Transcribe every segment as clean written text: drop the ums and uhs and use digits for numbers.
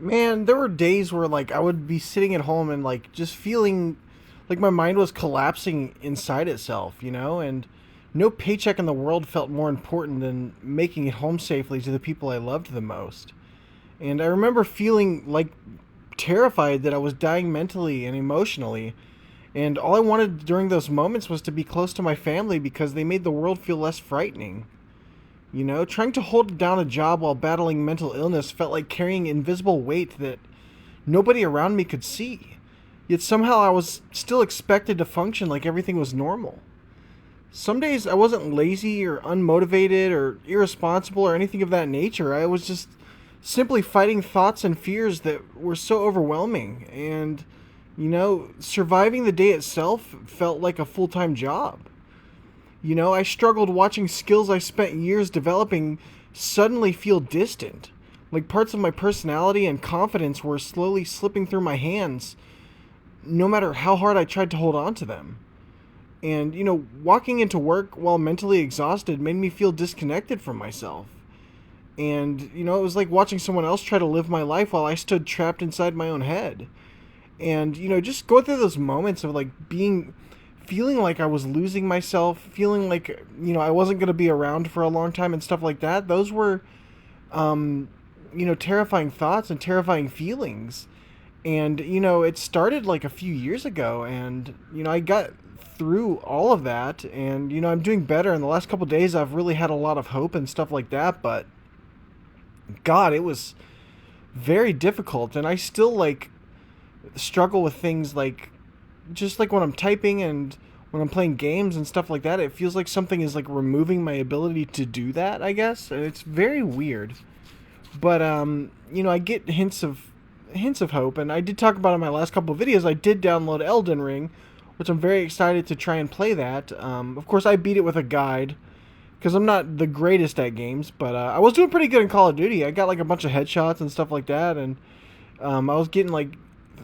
Man, there were days where like I would be sitting at home and like just feeling like my mind was collapsing inside itself, and no paycheck in the world felt more important than making it home safely to the people I loved the most. And I remember feeling like terrified that I was dying mentally and emotionally, and all I wanted during those moments was to be close to my family because they made the world feel less frightening. Trying to hold down a job while battling mental illness felt like carrying invisible weight that nobody around me could see. Yet somehow I was still expected to function like everything was normal. Some days I wasn't lazy or unmotivated or irresponsible or anything of that nature. I was just simply fighting thoughts and fears that were so overwhelming. And, surviving the day itself felt like a full time job. I struggled watching skills I spent years developing suddenly feel distant. Like parts of my personality and confidence were slowly slipping through my hands, no matter how hard I tried to hold on to them. And, walking into work while mentally exhausted made me feel disconnected from myself. And, it was like watching someone else try to live my life while I stood trapped inside my own head. And, just going through those moments of like feeling like I was losing myself, feeling like, I wasn't going to be around for a long time and stuff like that. Those were, terrifying thoughts and terrifying feelings. And, it started like a few years ago, and, I got through all of that, and, I'm doing better. In the last couple of days, I've really had a lot of hope and stuff like that, but God, it was very difficult. And I still like struggle with things like, just like when I'm typing and when I'm playing games and stuff like that, it feels like something is like removing my ability to do that, I guess. And it's very weird. But I get hints of hope, and I did talk about in my last couple of videos. I did download Elden Ring, which I'm very excited to try and play that. Of course, I beat it with a guide because I'm not the greatest at games, but I was doing pretty good in Call of Duty. I got like a bunch of headshots and stuff like that, and I was getting like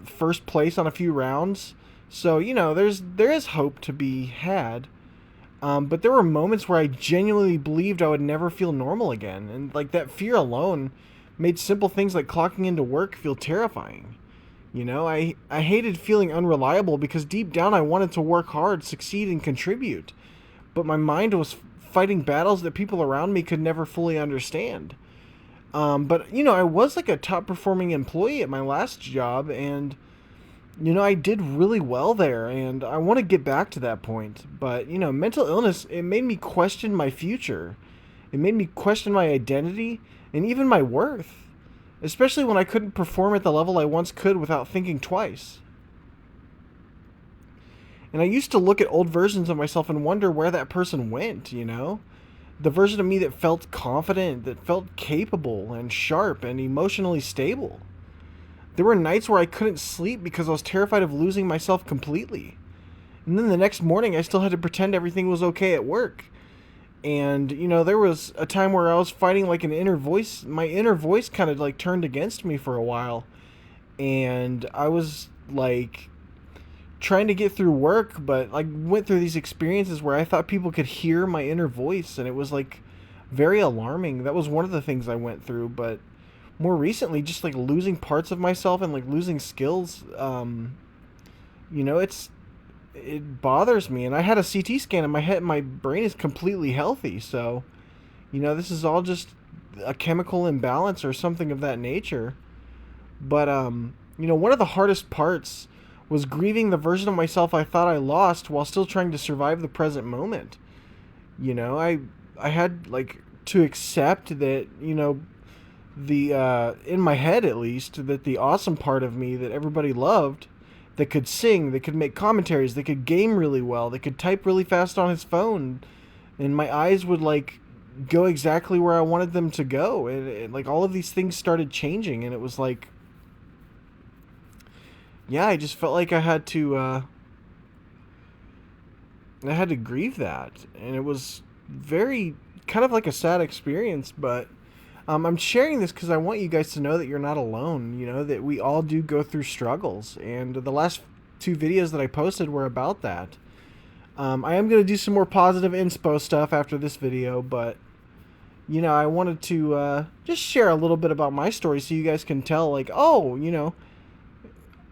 first place on a few rounds. So there is hope to be had. But there were moments where I genuinely believed I would never feel normal again, and like that fear alone made simple things like clocking into work feel terrifying. I hated feeling unreliable because deep down I wanted to work hard, succeed, and contribute. But my mind was fighting battles that people around me could never fully understand. But I was like a top performing employee at my last job, and I did really well there, and I want to get back to that point. But, mental illness, it made me question my future. It made me question my identity and even my worth, especially when I couldn't perform at the level I once could without thinking twice. And I used to look at old versions of myself and wonder where that person went. The version of me that felt confident, that felt capable and sharp and emotionally stable. There were nights where I couldn't sleep because I was terrified of losing myself completely. And then the next morning, I still had to pretend everything was okay at work. And, there was a time where I was fighting like an inner voice. My inner voice kind of like turned against me for a while. And I was like trying to get through work, but I went through these experiences where I thought people could hear my inner voice. And it was like very alarming. That was one of the things I went through. But more recently, just like losing parts of myself and like losing skills, it bothers me. And I had a CT scan in my head. My brain is completely healthy. So, this is all just a chemical imbalance or something of that nature. But, one of the hardest parts was grieving the version of myself I thought I lost while still trying to survive the present moment. I had like to accept that, the in my head at least, that the awesome part of me that everybody loved, that could sing, that could make commentaries, that could game really well, that could type really fast on his phone, and my eyes would like go exactly where I wanted them to go, and like all of these things started changing, and it was like, yeah, I just felt like I had to grieve that, and it was very kind of like a sad experience, but I'm sharing this because I want you guys to know that you're not alone. That we all do go through struggles, and the last two videos that I posted were about that. I am going to do some more positive inspo stuff after this video, but I wanted to just share a little bit about my story so you guys can tell, like, oh,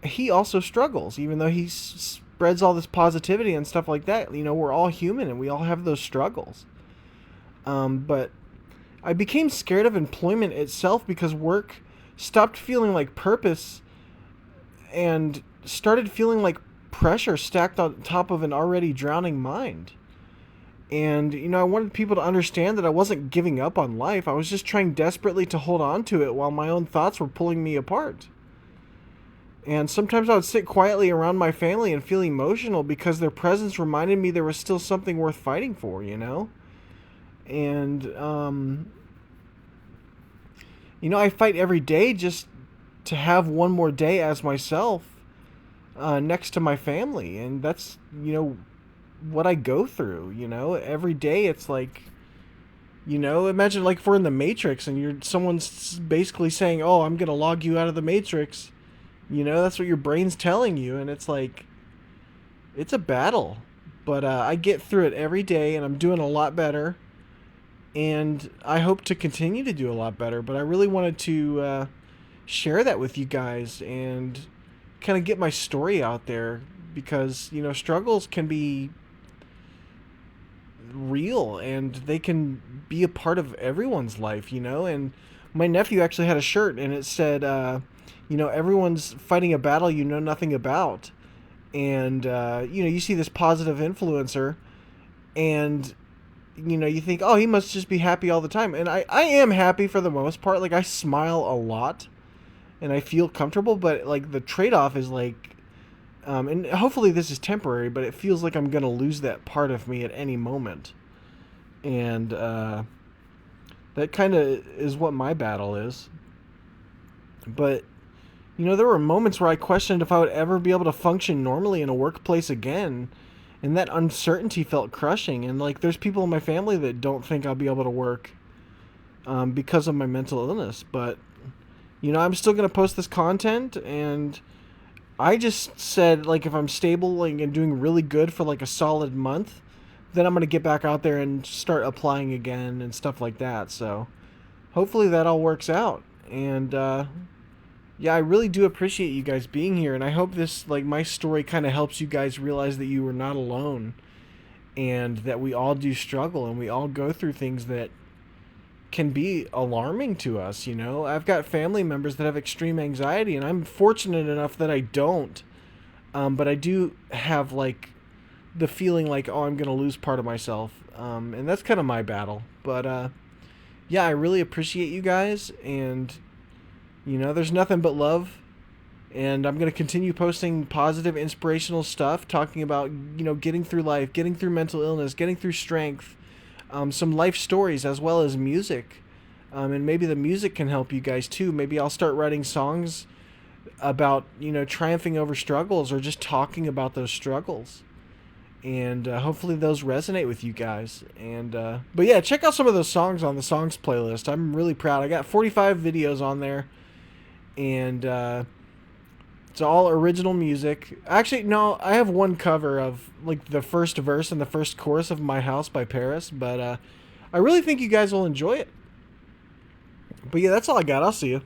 he also struggles, even though he spreads all this positivity and stuff like that. We're all human and we all have those struggles. But I became scared of employment itself because work stopped feeling like purpose and started feeling like pressure stacked on top of an already drowning mind. And, I wanted people to understand that I wasn't giving up on life. I was just trying desperately to hold on to it while my own thoughts were pulling me apart. And sometimes I would sit quietly around my family and feel emotional because their presence reminded me there was still something worth fighting for. And, I fight every day just to have one more day as myself next to my family. And that's, what I go through. Every day it's like, imagine like if we're in the Matrix and someone's basically saying, oh, I'm going to log you out of the Matrix. That's what your brain's telling you. And it's like, it's a battle. But I get through it every day and I'm doing a lot better. And I hope to continue to do a lot better. But I really wanted to share that with you guys and kind of get my story out there because, struggles can be real and they can be a part of everyone's life. And my nephew actually had a shirt and it said, everyone's fighting a battle you know nothing about. And, you see this positive influencer and, you think, oh, he must just be happy all the time. And I am happy for the most part. Like, I smile a lot and I feel comfortable, but, like, the trade-off is, like, and hopefully this is temporary, but it feels like I'm going to lose that part of me at any moment. And, that kind of is what my battle is. But, there were moments where I questioned if I would ever be able to function normally in a workplace again. And that uncertainty felt crushing. And, like, there's people in my family that don't think I'll be able to work because of my mental illness. But, I'm still going to post this content. And I just said, like, if I'm stable like, and doing really good for, like, a solid month, then I'm going to get back out there and start applying again and stuff like that. So, hopefully that all works out. And, yeah, I really do appreciate you guys being here, and I hope this, like, my story kind of helps you guys realize that you are not alone, and that we all do struggle, and we all go through things that can be alarming to us. I've got family members that have extreme anxiety, and I'm fortunate enough that I don't, but I do have, like, the feeling like, oh, I'm going to lose part of myself, and that's kind of my battle. But, yeah, I really appreciate you guys, and there's nothing but love, and I'm going to continue posting positive, inspirational stuff, talking about, getting through life, getting through mental illness, getting through strength, some life stories, as well as music, and maybe the music can help you guys too. Maybe I'll start writing songs about, triumphing over struggles or just talking about those struggles, and hopefully those resonate with you guys. And but yeah, check out some of those songs on the songs playlist. I'm really proud. I got 45 videos on there. And it's all original music. Actually, no, I have one cover of, like, the first verse and the first chorus of My House by Paris, but I really think you guys will enjoy it. But yeah, that's all I got. I'll see you.